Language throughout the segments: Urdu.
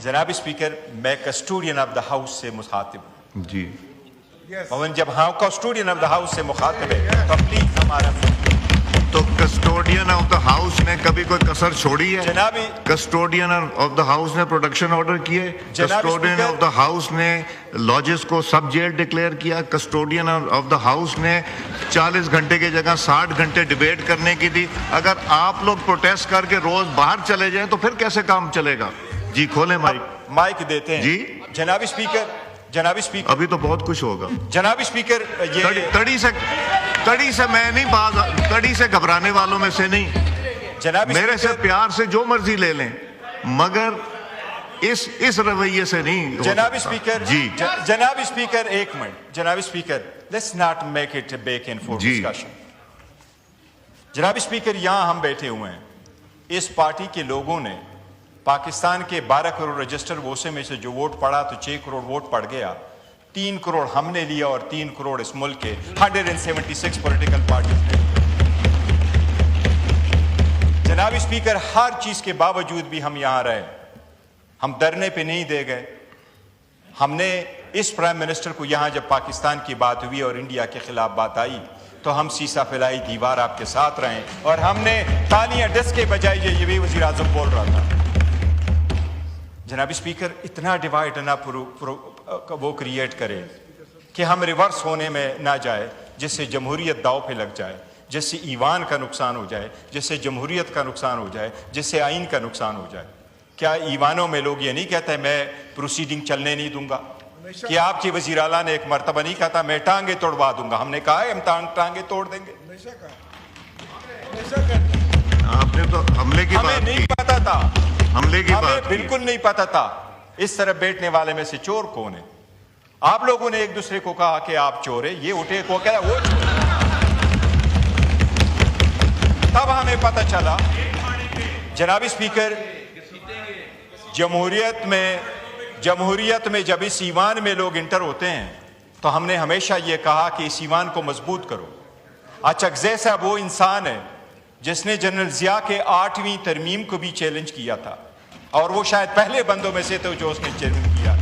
جناب اسپیکر میں کسٹوڈین آف دا ہاؤس سے مخاطب ہوں جی اور جب ہاں کسٹوڈین آف دا ہاؤس سے مخاطب ہے تو پلیز ہمارا تو کسٹوڈین آف دا ہاؤس نے کبھی کوئی کسر چھوڑی ہے؟ جناب کسٹوڈین آف دا ہاؤس نے پروٹیکشن آرڈر کیے، جناب custodian speaker of the house نے لاجز کو سب جیل ڈکلیئر کیا، کسٹوڈین آف دا ہاؤس نے 40 گھنٹے کی جگہ 60 گھنٹے ڈیبیٹ کرنے کی دی۔ اگر آپ لوگ پروٹیسٹ کر کے روز باہر چلے جائیں تو پھر کیسے کام چلے گا؟ جی کھولیں مائک دیتے ہیں جی جناب اسپیکر ابھی تو بہت کچھ ہوگا۔ جناب اسپیکر یہ تڑی سے میں نہیں تڑی سے گھبرانے والوں میں سے نہیں، جناب میرے سے پیار سے جو مرضی لے لیں مگر اس رویے سے نہیں۔ جناب اسپیکر جی جناب اسپیکر ایک منٹ، جناب speaker let's not make it back and forth discussion. جناب اسپیکر یہاں ہم بیٹھے ہوئے ہیں، اس پارٹی کے لوگوں نے پاکستان کے 12 کروڑ رجسٹر ووٹوں میں سے جو ووٹ پڑا تو 6 کروڑ ووٹ پڑ گیا، 3 کروڑ ہم نے لیا اور 3 کروڑ اس ملک کے 176 پولیٹیکل پارٹیز نے۔ جناب اسپیکر ہر چیز کے باوجود بھی ہم یہاں رہے، ہم دھرنے پہ نہیں دے گئے۔ ہم نے اس پرائم منسٹر کو یہاں جب پاکستان کی بات ہوئی اور انڈیا کے خلاف بات آئی تو ہم سیسا پھیلائی دیوار آپ کے ساتھ رہے اور ہم نے تالیاں ڈس کے بجائے یہ بھی وزیر اعظم بول رہا تھا۔ جناب اسپیکر اتنا ڈیوائڈ نہ وہ کریٹ کرے کہ ہم ریورس ہونے میں نہ جائے، جس سے جمہوریت داؤ پہ لگ جائے، جس سے ایوان کا نقصان ہو جائے، جس سے جمہوریت کا نقصان ہو جائے، جس سے آئین کا نقصان ہو جائے۔ کیا ایوانوں میں لوگ یہ نہیں کہتے میں پروسیڈنگ چلنے نہیں دوں گا؟ کہ آپ کی وزیر اعلیٰ نے ایک مرتبہ نہیں کہا تھا میں ٹانگیں توڑوا دوں گا؟ ہم نے کہا ہے ہم ٹانگیں توڑ دیں گے۔ آپ نے تو حملے کی ہمیں بات نہیں کی، پتا تھا، حملے کی ہمیں بات کی۔ بالکل نہیں پتا تھا اس طرف بیٹھنے والے میں سے چور کون ہے۔ آپ لوگوں نے ایک دوسرے کو کہا کہ آپ چور ہیں، یہ اٹھے کو کہا وہ چور۔ تب ہمیں پتا چلا جناب اسپیکر جمہوریت میں جب اس ایوان میں لوگ انٹر ہوتے ہیں تو ہم نے ہمیشہ یہ کہا کہ اس ایوان کو مضبوط کرو۔ اچکزئی صاحب وہ انسان ہے جس نے جنرل ضیاء کے 8ویں ترمیم کو بھی چیلنج کیا تھا اور وہ شاید پہلے بندوں میں سے تھے جو اس نے چیلنج کیا۔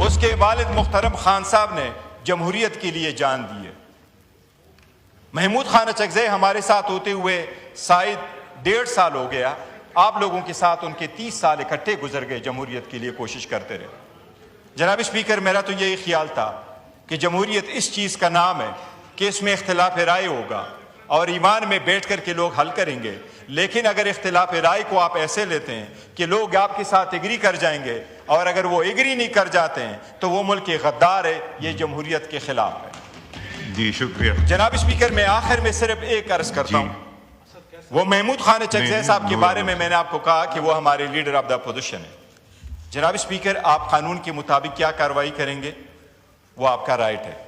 اس کے والد محترم خان صاحب نے جمہوریت کے لیے جان دی ہے۔ محمود خان اچکزئی ہمارے ساتھ ہوتے ہوئے شاید 1.5 سال ہو گیا، آپ لوگوں کے ساتھ ان کے 30 سال اکٹھے گزر گئے، جمہوریت کے لیے کوشش کرتے رہے۔ جناب اسپیکر میرا تو یہی خیال تھا کہ جمہوریت اس چیز کا نام ہے کہ اس میں اختلاف رائے ہوگا اور ایوان میں بیٹھ کر کے لوگ حل کریں گے، لیکن اگر اختلاف رائے کو آپ ایسے لیتے ہیں کہ لوگ آپ کے ساتھ ایگری کر جائیں گے اور اگر وہ ایگری نہیں کر جاتے ہیں تو وہ ملک کے غدار ہے، یہ جمہوریت کے خلاف ہے۔ جی شکریہ جناب اسپیکر میں آخر میں صرف ایک عرض کرتا ہوں، وہ محمود خان اچکزئی صاحب کے بارے میں نے آپ کو کہا کہ وہ ہمارے لیڈر آف دا اپوزیشن ہے۔ جناب اسپیکر آپ قانون کے مطابق کیا کارروائی کریں گے وہ آپ کا رائٹ ہے،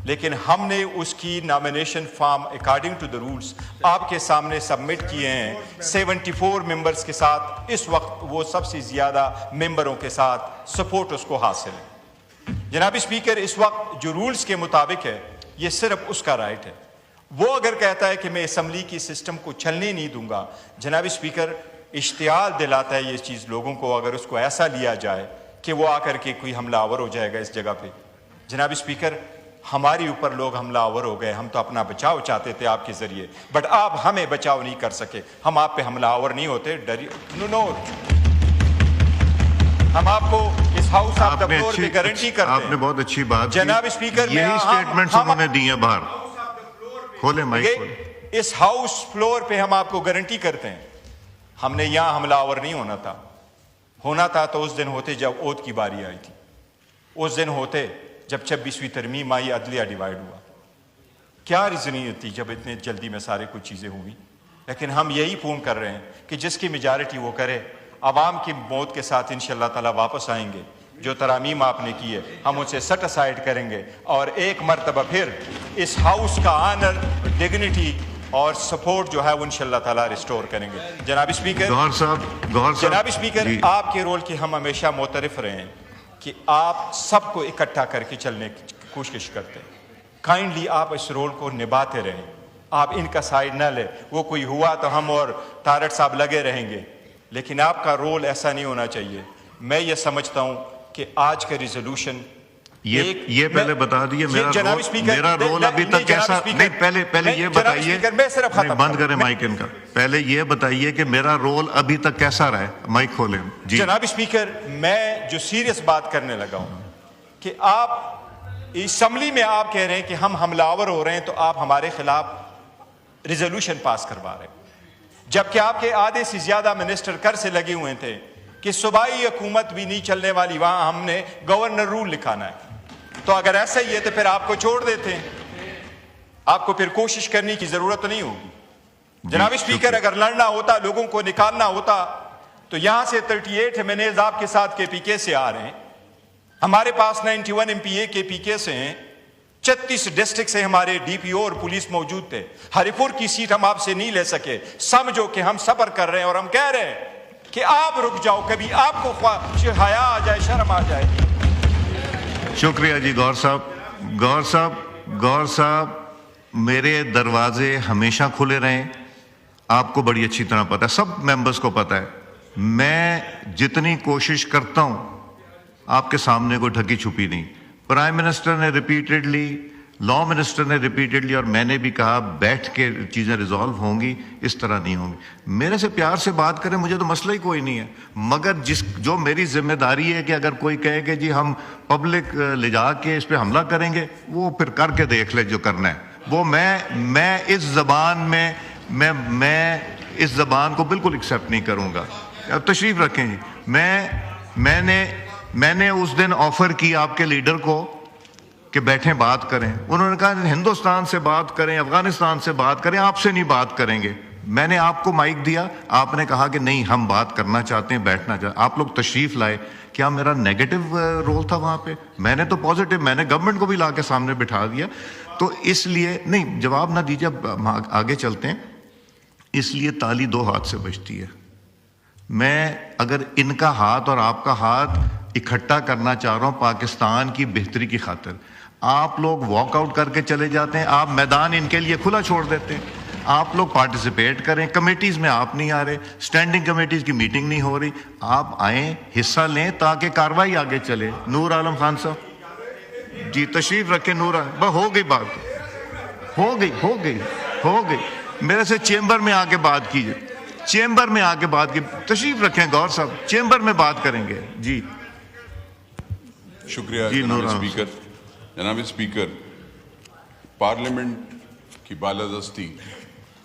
لیکن ہم نے اس کی nomination form according to the rules آپ کے سامنے سبمٹ کیے ہیں 74 ممبرز کے ساتھ۔ اس وقت وہ سب سے زیادہ ممبروں کے ساتھ سپورٹ اس کو حاصل ہے۔ جناب اسپیکر اس وقت جو رولز کے مطابق ہے یہ صرف اس کا رائٹ ہے۔ وہ اگر کہتا ہے کہ میں اسمبلی کی سسٹم کو چلنے نہیں دوں گا، جناب اسپیکر اشتعال دلاتا ہے یہ چیز لوگوں کو، اگر اس کو ایسا لیا جائے کہ وہ آ کر کے کوئی حملہ آور ہو جائے گا اس جگہ پہ۔ جناب اسپیکر ہمارے اوپر لوگ حملہ آور ہو گئے، ہم تو اپنا بچاؤ چاہتے تھے آپ کے ذریعے، بٹ آپ ہمیں بچاؤ نہیں کر سکے۔ ہم آپ پہ حملہ آور نہیں ہوتے، نو ہم آپ کو اس ہاؤس آف دا فلور پہ گارنٹی کرتے ہیں۔ آپ نے بہت اچھی بات جناب اسپیکر یہی سٹیٹمنٹس انہوں نے دی ہیں باہر۔ کھولیں مائک کھولیں۔ اس ہاؤس فلور پہ ہم آپ کو گارنٹی کرتے ہیں ہم نے یہاں حملہ آور نہیں ہونا تھا تو اس دن ہوتے جب اوت کی باری آئی تھی، اس دن ہوتے جب 26ویں ترمیم آئی، عدلیہ ڈیوائیڈ ہوا۔ کیا ریزنیت تھی جب اتنے جلدی میں سارے کچھ چیزیں ہوئی؟ لیکن ہم یہی فون کر رہے ہیں کہ جس کی میجارٹی وہ کرے، عوام کی موت کے ساتھ انشاءاللہ تعالیٰ واپس آئیں گے۔ جو ترامیم آپ نے کی ہے ہم اسے سیٹ اسائڈ کریں گے اور ایک مرتبہ پھر اس ہاؤس کا آنر، ڈگنیٹی اور سپورٹ جو ہے وہ انشاءاللہ تعالیٰ ریسٹور کریں گے۔ جناب اسپیکر، جناب اسپیکر آپ کے رول کی ہم ہمیشہ معترف رہے ہیں کہ آپ سب کو اکٹھا کر کے چلنے کی کوشش کرتے ہیں۔ کائنڈلی آپ اس رول کو نبھاتے رہیں، آپ ان کا سائڈ نہ لیں۔ وہ کوئی ہوا تو ہم اور طارق صاحب لگے رہیں گے، لیکن آپ کا رول ایسا نہیں ہونا چاہیے. میں یہ سمجھتا ہوں کہ آج کا ریزولوشن یہ پہلے بتا دیے میرا رول ابھی تک کیسا نہیں. پہلے یہ بتائیے, بند کریں مائک ان کا. پہلے یہ بتائیے کہ میرا رول ابھی تک کیسا رہا ہے. مائک کھولیں. جی جناب اسپیکر, میں جو سیریس بات کرنے لگا ہوں کہ آپ اسمبلی میں آپ کہہ رہے ہیں کہ ہم حملہ آور ہو رہے ہیں, تو آپ ہمارے خلاف ریزولوشن پاس کروا رہے ہیں, جبکہ آپ کے آدھے سے زیادہ منسٹر کر سے لگے ہوئے تھے کہ صوبائی حکومت بھی نہیں چلنے والی, وہاں ہم نے گورنر رول لکھانا ہے. تو اگر ایسا ہی ہے تو پھر آپ کو چھوڑ دیتے ہیں, آپ کو پھر کوشش کرنے کی ضرورت نہیں ہوگی. جناب اسپیکر, اگر لڑنا ہوتا, لوگوں کو نکالنا ہوتا, تو یہاں سے 38 ایمنیز آپ کے ساتھ کے پی کے سے آ رہے ہیں, ہمارے پاس 91 ایم پی اے کے پی کے سے ہیں, 36 ڈسٹرکٹ سے ہمارے ڈی پی او اور پولیس موجود تھے. ہری پور کی سیٹ ہم آپ سے نہیں لے سکے. سمجھو کہ ہم صبر کر رہے ہیں اور ہم کہہ رہے ہیں کہ آپ رک جاؤ, کبھی آپ کو حیا آ جائے, شرم آ جائے. شکریہ جی. گور صاحب میرے دروازے ہمیشہ کھلے رہیں. آپ کو بڑی اچھی طرح پتہ ہے, سب ممبرز کو پتہ ہے, میں جتنی کوشش کرتا ہوں آپ کے سامنے کوئی ڈھکی چھپی نہیں. پرائم منسٹر نے ریپیٹڈلی, لا منسٹر نے ریپیٹڈلی, اور میں نے بھی کہا بیٹھ کے چیزیں ریزالو ہوں گی, اس طرح نہیں ہوں گی. میرے سے پیار سے بات کریں, مجھے تو مسئلہ ہی کوئی نہیں ہے, مگر جو میری ذمہ داری ہے کہ اگر کوئی کہے کہ جی ہم پبلک لے جا کے اس پہ حملہ کریں گے, وہ پھر کر کے دیکھ لے جو کرنا ہے. وہ میں اس زبان میں اس زبان کو بالکل ایکسیپٹ نہیں کروں گا. اب تشریف رکھیں جی. میں نے اس دن آفر کی آپ کے لیڈر کو کہ بیٹھیں بات کریں. انہوں نے کہا ہندوستان سے بات کریں, افغانستان سے بات کریں, آپ سے نہیں بات کریں گے. میں نے آپ کو مائک دیا, آپ نے کہا کہ نہیں ہم بات کرنا چاہتے ہیں, بیٹھنا چاہتے ہیں. آپ لوگ تشریف لائے. کیا میرا نیگیٹو رول تھا وہاں پہ؟ میں نے تو پازیٹیو, میں نے گورنمنٹ کو بھی لا کے سامنے بٹھا دیا. تو اس لیے نہیں, جواب نہ دیجیے, اب آگے چلتے ہیں. اس لیے تالی دو ہاتھ سے بجتی ہے. میں اگر ان کا ہاتھ اور آپ کا ہاتھ اکٹھا کرنا چاہ رہا ہوں پاکستان کی بہتری کی خاطر, آپ لوگ واک آؤٹ کر کے چلے جاتے ہیں, آپ میدان ان کے لیے کھلا چھوڑ دیتے ہیں. آپ لوگ پارٹیسپیٹ کریں, کمیٹیز میں آپ نہیں آ رہے, سٹینڈنگ کمیٹیز کی میٹنگ نہیں ہو رہی, آپ آئیں, حصہ لیں تاکہ کاروائی آگے چلے. نور عالم خان صاحب جی تشریف رکھیں. ہو گئی بات, ہو گئی. میرے سے چیمبر میں آ کے بات کیجیے, چیمبر میں آ کے بات کی. تشریف رکھیں گور صاحب, چیمبر میں بات کریں گے. جی شکریہ جناب اسپیکر. جناب اسپیکر, پارلیمنٹ کی بالادستی,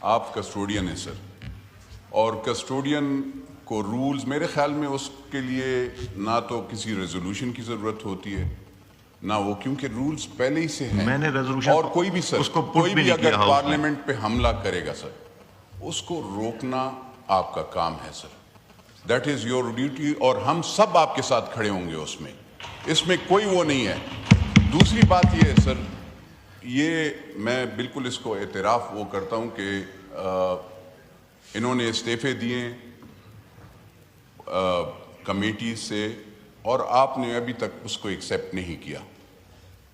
آپ کسٹوڈین ہیں سر, اور کسٹوڈین کو رولز میرے خیال میں اس کے لیے نہ تو کسی ریزولوشن کی ضرورت ہوتی ہے نہ وہ, کیونکہ رولز پہلے ہی سے ہیں. میں نے ریزولوشن, اور کوئی بھی سر, کوئی بھی اگر پارلیمنٹ پہ حملہ کرے گا سر, اس کو روکنا آپ کا کام ہے سر. دیٹ از یور ڈیوٹی, اور ہم سب آپ کے ساتھ کھڑے ہوں گے اس میں کوئی وہ نہیں ہے. دوسری بات یہ ہے سر, یہ میں بالکل اس کو اعتراف وہ کرتا ہوں کہ انہوں نے استعفے دیے کمیٹی سے, اور آپ نے ابھی تک اس کو ایکسیپٹ نہیں کیا.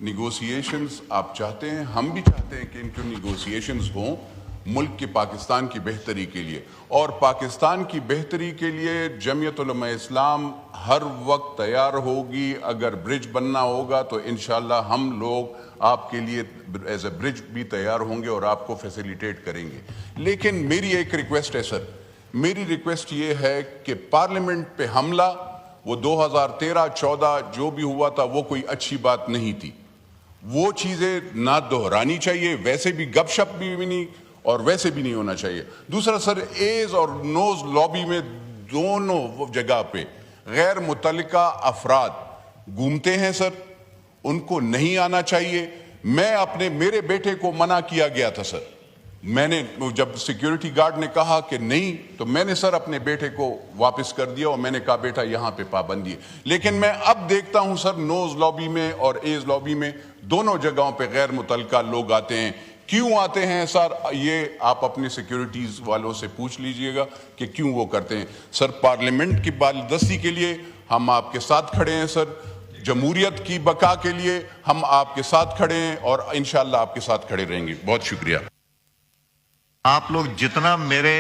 نیگوسیشنز آپ چاہتے ہیں, ہم بھی چاہتے ہیں کہ ان کی نیگوسیشنز ہوں ملک کے, پاکستان کی بہتری کے لیے. اور پاکستان کی بہتری کے لیے جمعیت علماء اسلام ہر وقت تیار ہوگی. اگر برج بننا ہوگا تو انشاءاللہ ہم لوگ آپ کے لیے ایز اے برج بھی تیار ہوں گے اور آپ کو فیسیلیٹیٹ کریں گے. لیکن میری ایک ریکویسٹ ہے سر, میری ریکویسٹ یہ ہے کہ پارلیمنٹ پہ حملہ, وہ 2013-14 جو بھی ہوا تھا وہ کوئی اچھی بات نہیں تھی. وہ چیزیں نہ دہرانی چاہیے, ویسے بھی گپ شپ بھی نہیں اور ویسے بھی نہیں ہونا چاہیے. دوسرا سر, ایز اور نوز لابی میں دونوں جگہ پہ غیر متعلقہ افراد گھومتے ہیں سر, ان کو نہیں آنا چاہیے. میرے بیٹے کو منع کیا گیا تھا سر, میں نے جب سیکیورٹی گارڈ نے کہا کہ نہیں تو میں نے سر اپنے بیٹے کو واپس کر دیا اور میں نے کہا بیٹا یہاں پہ پابندی ہے. لیکن میں اب دیکھتا ہوں سر نوز لابی میں اور ایز لابی میں دونوں جگہوں پہ غیر متعلقہ لوگ آتے ہیں. کیوں آتے ہیں سر, یہ آپ اپنے سیکیورٹیز والوں سے پوچھ لیجئے گا کہ کیوں وہ کرتے ہیں. سر پارلیمنٹ کی بالادستی کے لیے ہم آپ کے ساتھ کھڑے ہیں سر, جمہوریت کی بقا کے لیے ہم آپ کے ساتھ کھڑے ہیں اور انشاءاللہ آپ کے ساتھ کھڑے رہیں گے. بہت شکریہ. آپ لوگ جتنا میرے